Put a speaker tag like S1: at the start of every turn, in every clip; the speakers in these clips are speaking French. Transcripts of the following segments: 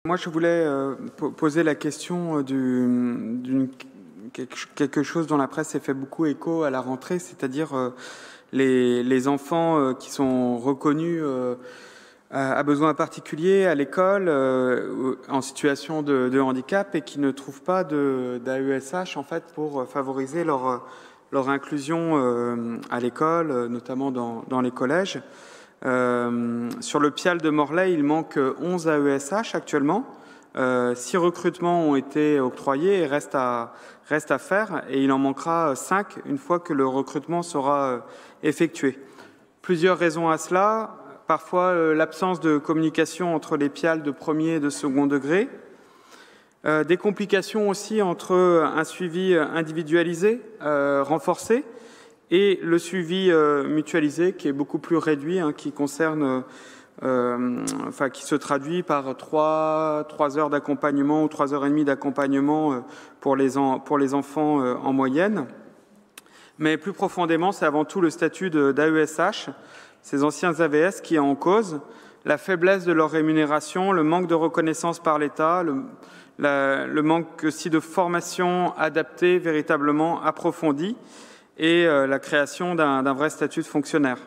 S1: Moi, je voulais poser la question quelque chose dont la presse s'est fait beaucoup écho à la rentrée, c'est-à-dire les enfants qui sont reconnus à besoins particuliers à l'école, en situation de handicap et qui ne trouvent pas d'AESH en fait pour favoriser leur inclusion à l'école, notamment dans les collèges. Sur le PIAL de Morlaix, il manque 11 AESH actuellement. 6 recrutements ont été octroyés et reste à faire, et il en manquera 5 une fois que le recrutement sera effectué. Plusieurs raisons à cela. Parfois, l'absence de communication entre les PIAL de premier et de second degré. Des complications aussi entre un suivi individualisé, renforcé, et le suivi mutualisé qui est beaucoup plus réduit, qui concerne, qui se traduit par 3 heures d'accompagnement ou 3 heures et demie d'accompagnement pour les enfants en moyenne. Mais plus profondément, c'est avant tout le statut d'AESH, ces anciens AVS qui est en cause, la faiblesse de leur rémunération, le manque de reconnaissance par l'État, le manque aussi de formation adaptée, véritablement approfondie, et la création d'un vrai statut de fonctionnaire.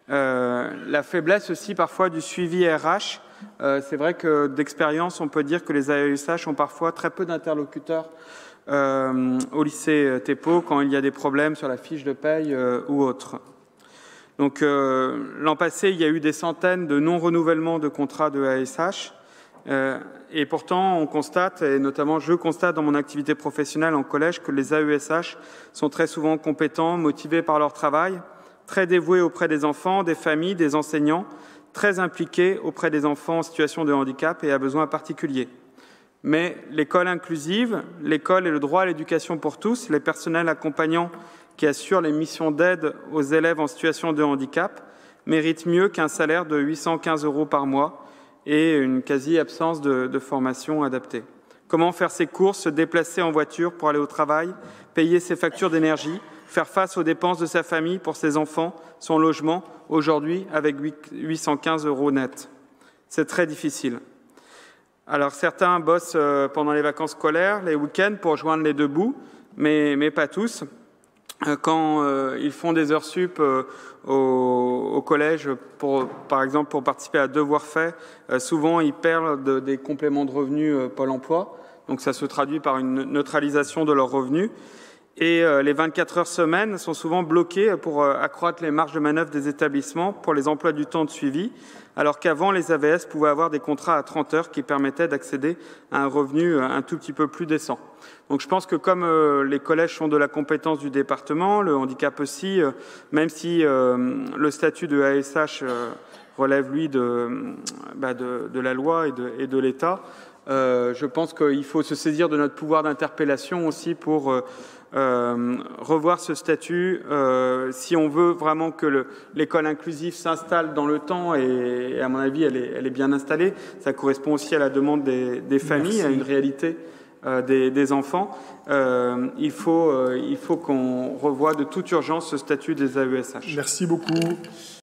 S1: La faiblesse aussi parfois du suivi RH. C'est vrai que d'expérience, on peut dire que les AESH ont parfois très peu d'interlocuteurs au lycée TEPO quand il y a des problèmes sur la fiche de paye ou autre. Donc l'an passé, il y a eu des centaines de non-renouvellements de contrats de AESH. Et pourtant, on constate, et notamment je constate dans mon activité professionnelle en collège, que les AESH sont très souvent compétents, motivés par leur travail, très dévoués auprès des enfants, des familles, des enseignants, très impliqués auprès des enfants en situation de handicap et à besoins particuliers. Mais l'école inclusive, l'école et le droit à l'éducation pour tous, les personnels accompagnants qui assurent les missions d'aide aux élèves en situation de handicap, méritent mieux qu'un salaire de 815 € par mois et une quasi-absence de formation adaptée. Comment faire ses courses, se déplacer en voiture pour aller au travail, payer ses factures d'énergie, faire face aux dépenses de sa famille pour ses enfants, son logement, aujourd'hui avec 815 € net. C'est très difficile. Alors certains bossent pendant les vacances scolaires, les week-ends pour joindre les deux bouts, mais pas tous. Quand ils font des heures sup au collège, par exemple pour participer à devoirs faits, souvent ils perdent des compléments de revenus Pôle emploi, donc ça se traduit par une neutralisation de leurs revenus. Et les 24 heures semaine sont souvent bloquées pour accroître les marges de manœuvre des établissements pour les emplois du temps de suivi, alors qu'avant, les AVS pouvaient avoir des contrats à 30 heures qui permettaient d'accéder à un revenu un tout petit peu plus décent. Donc je pense que comme les collèges sont de la compétence du département, le handicap aussi, même si le statut de AESH relève, lui, de la loi et de l'État, je pense qu'il faut se saisir de notre pouvoir d'interpellation aussi pour revoir ce statut si on veut vraiment que l'école inclusive s'installe dans le temps, et à mon avis elle est bien installée. Ça correspond aussi à la demande des familles. Merci. À une réalité des enfants. Il faut qu'on revoie de toute urgence ce statut des AESH.
S2: Merci beaucoup.